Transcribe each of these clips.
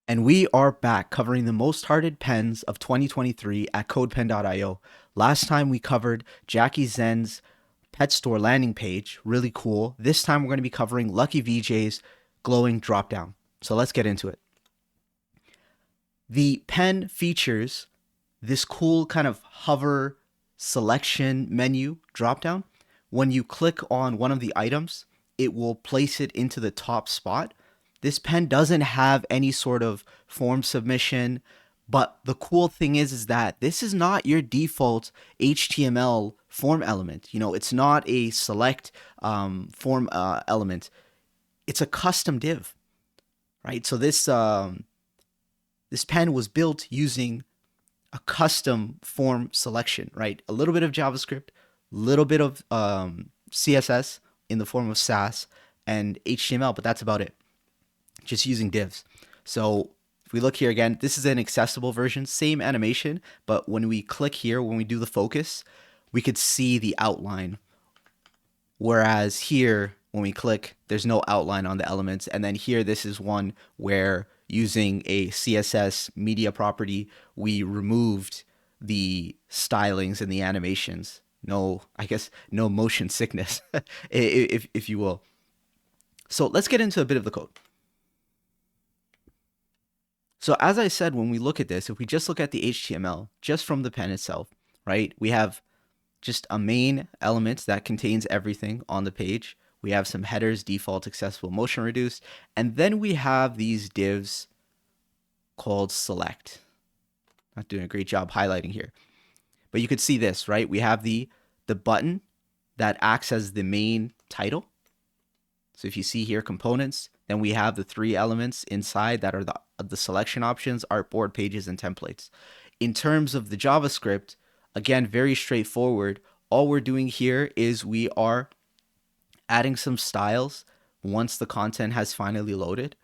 And we are back covering the most hearted pens of 2023 at CodePen.io. Last time we covered Jackie Zen's pet store landing page, really cool. This time we're going to be covering LukyVJ's glowing dropdown. So let's get into it. The pen features this cool kind of hover selection menu dropdown. When you click on one of the items, it will place it into the top spot. This pen doesn't have any sort of form submission, but the cool thing is that this is not your default HTML form element. It's not a select form element. It's a custom div, right? So this pen was built using a custom form selection, right? A little bit of JavaScript, a little bit of CSS in the form of Sass and HTML, but that's about it. Just using divs. So if we look here again, this is an accessible version, same animation, but when we click here, when we do the focus, we could see the outline. Whereas here, when we click, there's no outline on the elements. And then here, this is one where using a CSS media property, we removed the stylings and the animations. No, I guess no motion sickness, if you will. So let's get into a bit of the code. So as I said, when we look at this, if we just look at the HTML, just from the pen itself, right, we have just a main element that contains everything on the page. We have some headers, default, accessible, motion reduced, and then we have these divs called select. Not doing a great job highlighting here, but you could see this, right? We have the button that acts as the main title. So if you see here, components, then we have the three elements inside that are the selection options, artboard, pages, and templates. In terms of the JavaScript, again, very straightforward. All we're doing here is we are adding some styles once the content has finally loaded.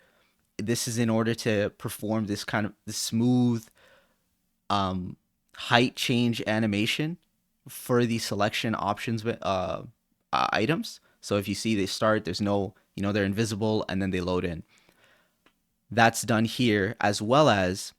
This is in order to perform this kind of the smooth height change animation for the selection options items. So if you see they start, there's no, they're invisible and then they load in. That's done here, as well as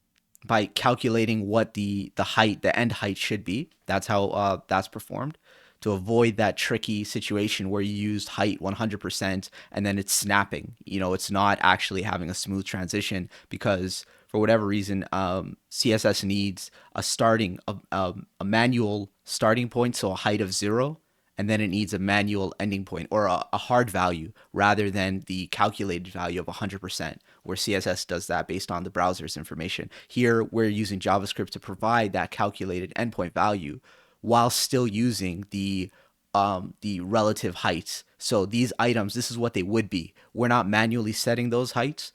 by calculating what the height, the end height should be. That's how that's performed, to avoid that tricky situation where you used height 100% and then it's snapping. It's not actually having a smooth transition because for whatever reason, CSS needs a manual starting point, so a height of 0, and then it needs a manual ending point or a hard value rather than the calculated value of 100%, where CSS does that based on the browser's information. Here, we're using JavaScript to provide that calculated endpoint value while still using the relative heights. So these items, this is what they would be. We're not manually setting those heights.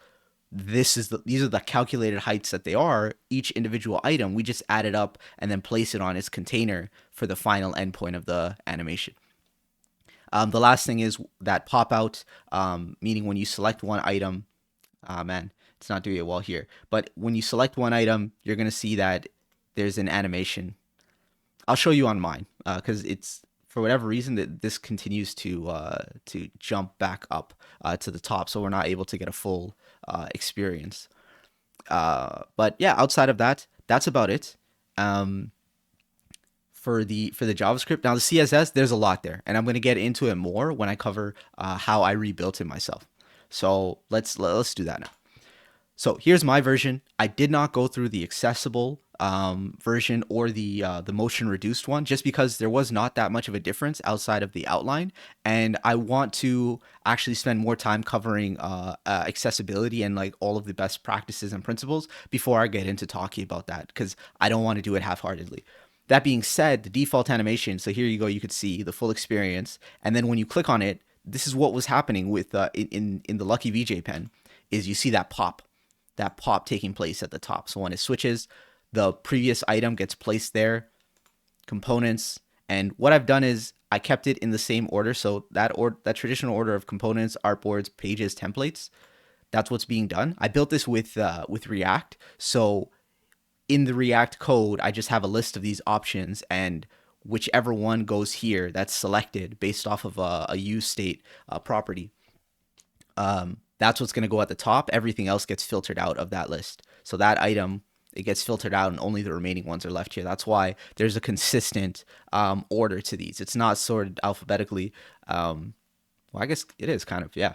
These are the calculated heights that they are. Each individual item, we just add it up and then place it on its container for the final endpoint of the animation. The last thing is that pop out, meaning when you select one item, man, it's not doing it well here. But when you select one item, you're going to see that there's an animation. I'll show you on mine because it's, for whatever reason, that this continues to jump back up to the top, so we're not able to get a full experience. But yeah, outside of that, that's about it. For the JavaScript, now the CSS, there's a lot there, and I'm going to get into it more when I cover how I rebuilt it myself. So let's do that now. So here's my version. I did not go through the accessible version or the motion reduced one, just because there was not that much of a difference outside of the outline, and I want to actually spend more time covering accessibility and like all of the best practices and principles before I get into talking about that, because I don't want to do it half-heartedly. That being said, the default animation, so here you go, you could see the full experience, and then when you click on it, this is what was happening with in the LukyVJ pen, is you see that pop taking place at the top. So when it switches, the previous item gets placed there, components, and what I've done is I kept it in the same order. So that traditional order of components, artboards, pages, templates, that's what's being done. I built this with React. So in the React code, I just have a list of these options, and whichever one goes here, that's selected based off of a use state property. that's what's going to go at the top. Everything else gets filtered out of that list. So that item, it gets filtered out and only the remaining ones are left here. That's why there's a consistent order to these. It's not sorted alphabetically. Well, I guess it is kind of, yeah.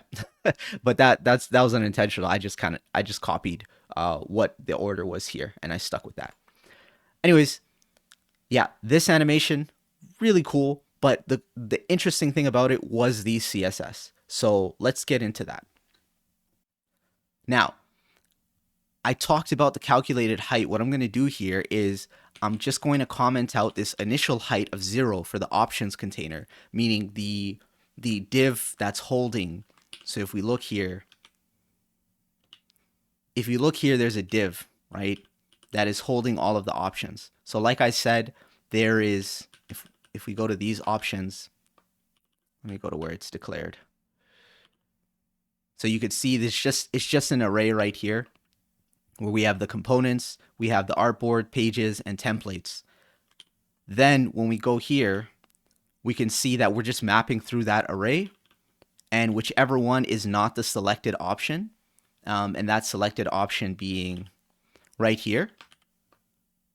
But that was unintentional. I just copied what the order was here and I stuck with that. Anyways, yeah, this animation, really cool. But the interesting thing about it was the CSS. So let's get into that. Now, I talked about the calculated height. What I'm going to do here is I'm just going to comment out this initial height of 0 for the options container, meaning the div that's holding. So if we look here, there's a div, right, that is holding all of the options. So like I said, there is, if we go to these options, let me go to where it's declared. So you could see this it's just an array right here where we have the components, we have the artboard, pages, and templates. Then when we go here, we can see that we're just mapping through that array, and whichever one is not the selected option, and that selected option being right here.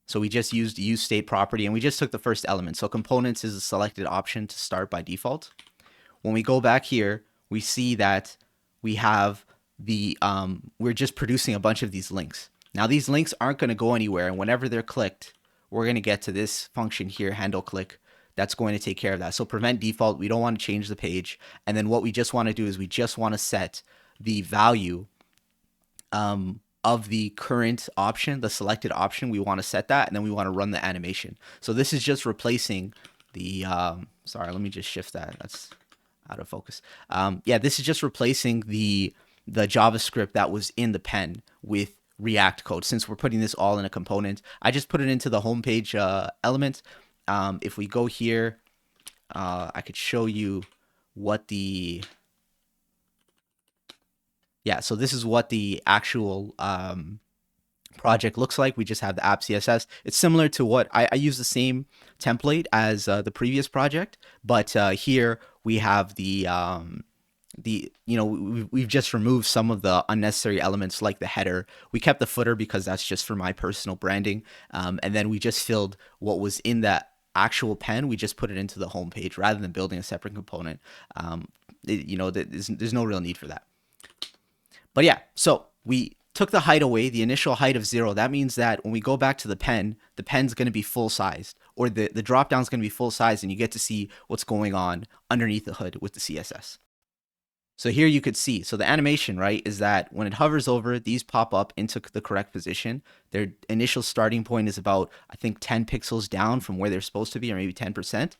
So we just used use state property and we just took the first element. So components is a selected option to start by default. When we go back here, we see that we have the, we're just producing a bunch of these links. Now these links aren't going to go anywhere, and whenever they're clicked, we're going to get to this function here, handle click, that's going to take care of that. So prevent default, we don't want to change the page. And then what we just want to do is we just want to set the value of the current option, the selected option. We want to set that, and then we want to run the animation. So this is just replacing the, sorry, let me just shift that. That's out of focus. Yeah, this is just replacing the JavaScript that was in the pen with React code. Since we're putting this all in a component, I just put it into the homepage element. If we go here, I could show you what the, yeah, so this is what the actual project looks like. We just have the app CSS. It's similar to what I use the same template as the previous project, but here we have the you know, we've just removed some of the unnecessary elements like the header. We kept the footer because that's just for my personal branding, and then we just filled what was in that actual pen. We just put it into the home page rather than building a separate component. You know, there's no real need for that. But yeah, so we took the height away, the initial height of 0. That means that when we go back to the pen's going to be full sized, or the dropdown is going to be full sized, and you get to see what's going on underneath the hood with the CSS. So here you could see, so the animation, right, is that when it hovers over it, these pop up into the correct position. Their initial starting point is about, I think, 10 pixels down from where they're supposed to be, or maybe 10%.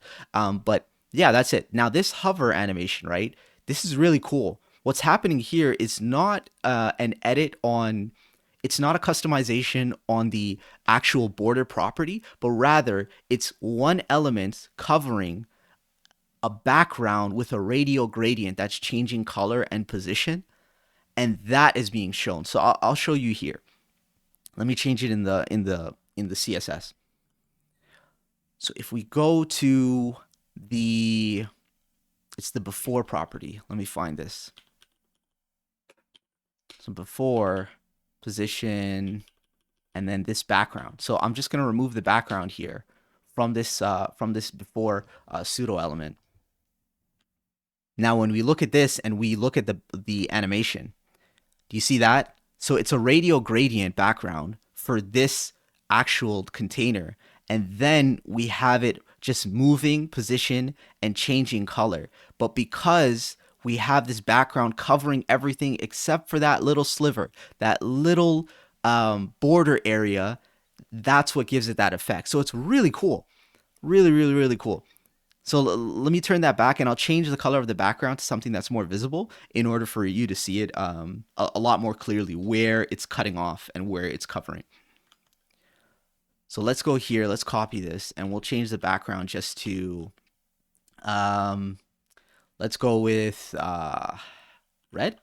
But yeah, that's it. Now this hover animation, right, this is really cool. What's happening here is not an edit on, it's not a customization on the actual border property, but rather it's one element covering a background with a radial gradient that's changing color and position, and that is being shown. So I'll show you here. Let me change it in the CSS. So if we go to the, it's the before property. Let me find this. So before, position, and then this background. So I'm just going to remove the background here from this before pseudo element. Now, when we look at this and we look at the animation, do you see that? So it's a radial gradient background for this actual container. And then we have it just moving position and changing color. But because we have this background covering everything except for that little sliver, that little border area, that's what gives it that effect. So it's really cool. Really, really, really cool. So let me turn that back, and I'll change the color of the background to something that's more visible in order for you to see it a lot more clearly, where it's cutting off and where it's covering. So let's go here, let's copy this, and we'll change the background just to, let's go with red.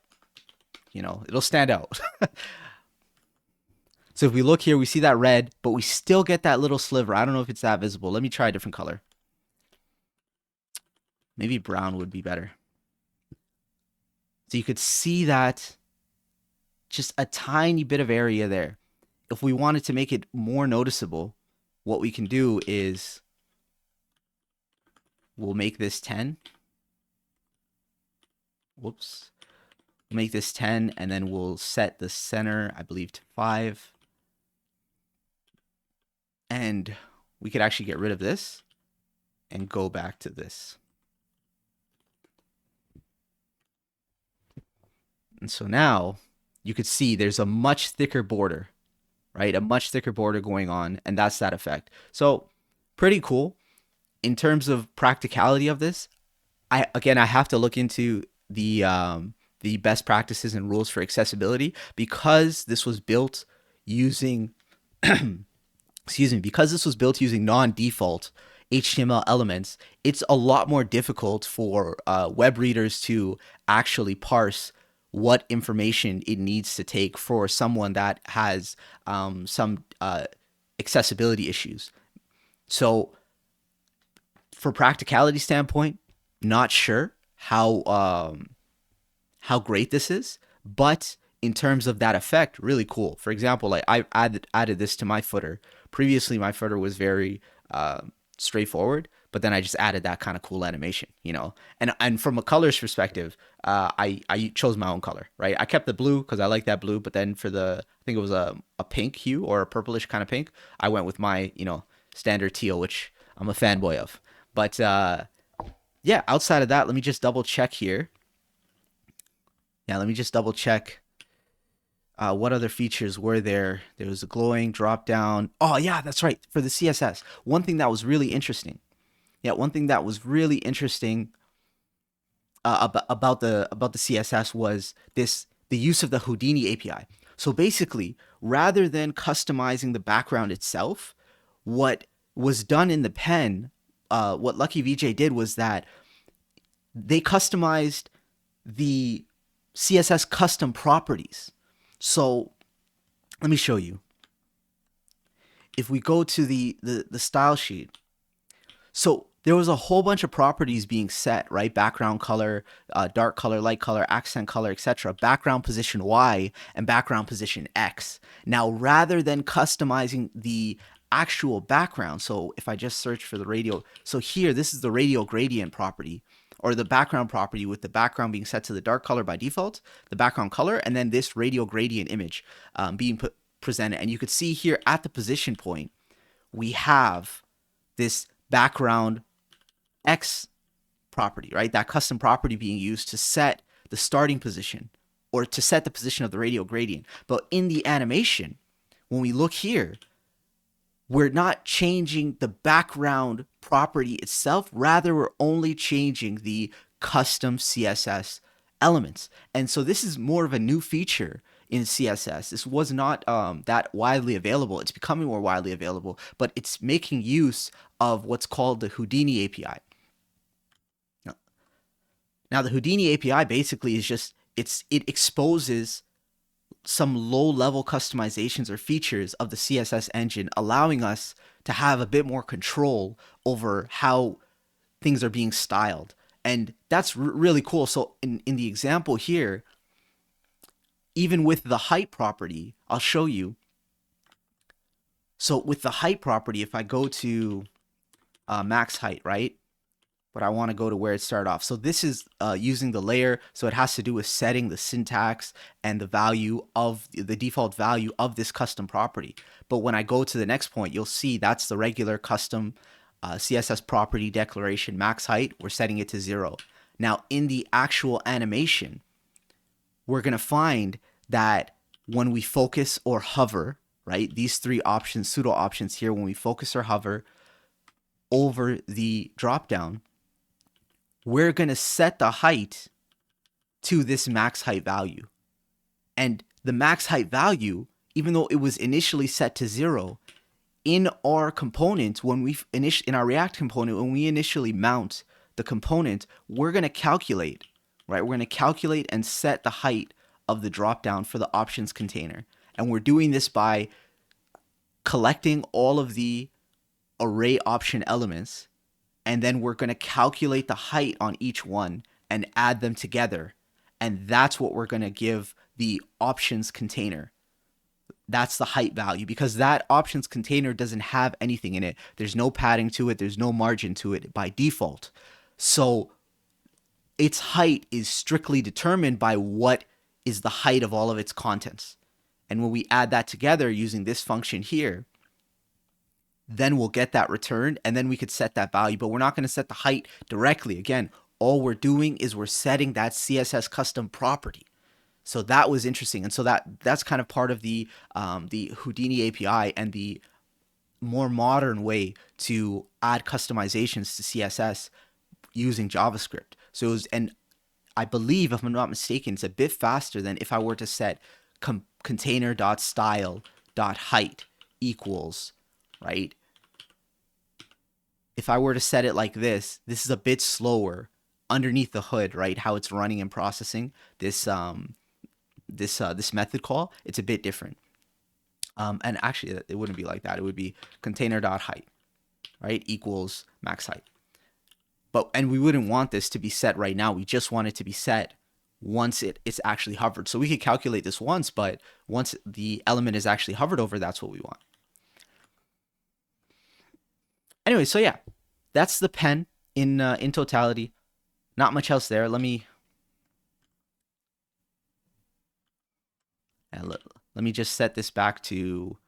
You know, it'll stand out. So if we look here, we see that red, but we still get that little sliver. I don't know if it's that visible. Let me try a different color. Maybe brown would be better. So you could see that just a tiny bit of area there. If we wanted to make it more noticeable, what we can do is we'll make this 10. Whoops. Make this 10, and then we'll set the center, I believe, to 5. And we could actually get rid of this and go back to this. And so now you could see there's a much thicker border, right? A much thicker border going on, and that's that effect. So pretty cool. In terms of practicality of this, I have to look into the best practices and rules for accessibility, because this was built using because this was built using non-default HTML elements. It's a lot more difficult for web readers to actually parse what information it needs to take for someone that has some accessibility issues. So for practicality standpoint, not sure how great this is, but in terms of that effect, really cool. For example, like I added this to my footer. Previously, my footer was very straightforward, but then I just added that kind of cool animation, And from a colors perspective, I chose my own color, right? I kept the blue because I like that blue, but then for I think it was a pink hue or a purplish kind of pink, I went with my standard teal, which I'm a fanboy of. But yeah, outside of that, let me just double check here. Yeah, let me just double check. What other features were there? There was a glowing drop down. Oh yeah, that's right. For the CSS, one thing that was really interesting. One thing that was really interesting about the CSS was the use of the Houdini API. So basically, rather than customizing the background itself, what was done in the pen, what LukyVJ did was that they customized the CSS custom properties. So let me show you. If we go to the style sheet, so there was a whole bunch of properties being set, right? Background color, dark color, light color, accent color, etc. Background position Y and background position X. Now, rather than customizing the actual background, so if I just search for the radial, so here, this is the radial gradient property, or the background property, with the background being set to the dark color by default, the background color, and then this radial gradient image being presented. And you could see here at the position point, we have this background X property, right? That custom property being used to set the starting position or to set the position of the radial gradient. But in the animation, when we look here, we're not changing the background property itself. Rather, we're only changing the custom CSS elements. And so this is more of a new feature in CSS. This was not that widely available. It's becoming more widely available, but it's making use of what's called the Houdini API. Now the Houdini API basically is just, it exposes some low-level customizations or features of the CSS engine, allowing us to have a bit more control over how things are being styled. And that's really cool. So in the example here, even with the height property, I'll show you. So with the height property, if I go to max height, right? But I want to go to where it started off. So this is using the layer. So it has to do with setting the syntax and the value of the default value of this custom property. But when I go to the next point, you'll see that's the regular custom CSS property declaration max height. We're setting it to 0. Now in the actual animation, we're going to find that when we focus or hover, right? These three options, pseudo options here, when we focus or hover over the dropdown, we're going to set the height to this max height value. And the max height value, even though it was initially set to 0, in our component, in our React component, when we initially mount the component, we're going to calculate, right? We're going to calculate and set the height of the dropdown for the options container. And we're doing this by collecting all of the array option elements, and then we're going to calculate the height on each one and add them together. And that's what we're going to give the options container. That's the height value, because that options container doesn't have anything in it. There's no padding to it. There's no margin to it by default. So its height is strictly determined by what is the height of all of its contents. And when we add that together using this function here, then we'll get that return, and then we could set that value. But we're not going to set the height directly. Again, all we're doing is we're setting that CSS custom property. So that was interesting, and so that's kind of part of the Houdini API and the more modern way to add customizations to CSS using JavaScript. So it was, and I believe, if I'm not mistaken, it's a bit faster than if I were to set container.style.height equals, right? If I were to set it like this is a bit slower underneath the hood, right? How it's running and processing this this method call, it's a bit different. And actually, it wouldn't be like that. It would be container.height, right, equals max height. And we wouldn't want this to be set right now. We just want it to be set once it's actually hovered. So we could calculate this once, but once the element is actually hovered over, that's what we want. Anyway, so yeah, that's the pen in totality. Not much else there. Let me just set this back to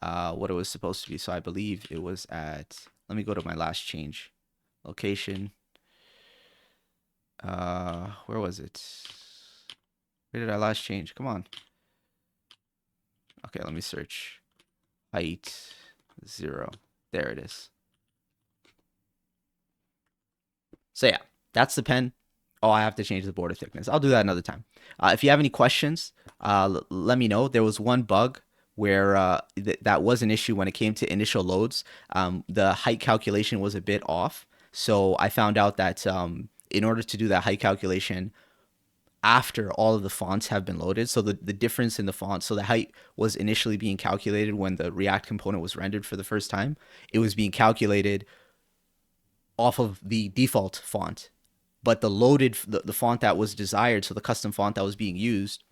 what it was supposed to be. So I believe it was at, let me go to my last change. Location. Where was it? Where did I last change? Come on. Okay, let me search. Height 0. There it is. So yeah, that's the pen. Oh, I have to change the border thickness. I'll do that another time. If you have any questions, let me know. There was one bug where that was an issue when it came to initial loads. The height calculation was a bit off. So I found out that in order to do that height calculation after all of the fonts have been loaded, so the difference in the font, so the height was initially being calculated when the React component was rendered for the first time. It was being calculated off of the default font, but the loaded the font that was desired, so the custom font that was being used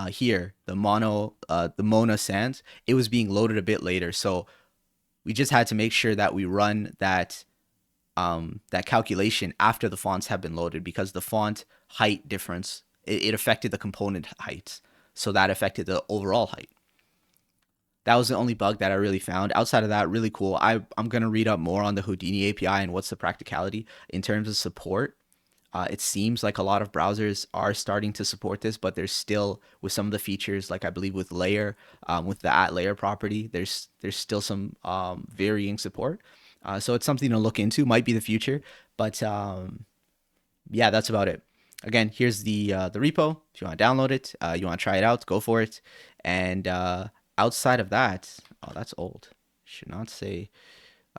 here, the Mona Sans, it was being loaded a bit later. So we just had to make sure that we run that that calculation after the fonts have been loaded, because the font height difference, it affected the component heights, so that affected the overall height. That was the only bug that I really found. Outside of that, really cool. I'm going to read up more on the Houdini API and what's the practicality in terms of support. It seems like a lot of browsers are starting to support this, but there's still, with some of the features, like I believe with layer, with the @layer property, there's still some varying support. So it's something to look into. Might be the future, but yeah, that's about it. Again, here's the repo. If you want to download it, you want to try it out, go for it. And outside of that, oh, that's old. Should not say.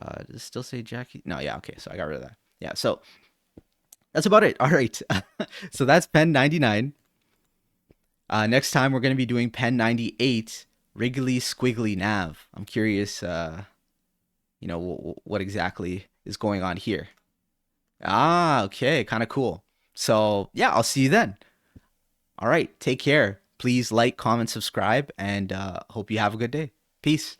Does it still say Jackie? No, yeah, okay. So I got rid of that. Yeah, so that's about it. All right. So that's pen 99. Next time we're going to be doing pen 98, Wriggly Squiggly Nav. I'm curious, you know, what exactly is going on here. Ah, okay. Kind of cool. So yeah, I'll see you then. All right. Take care. Please like, comment, subscribe, and hope you have a good day. Peace.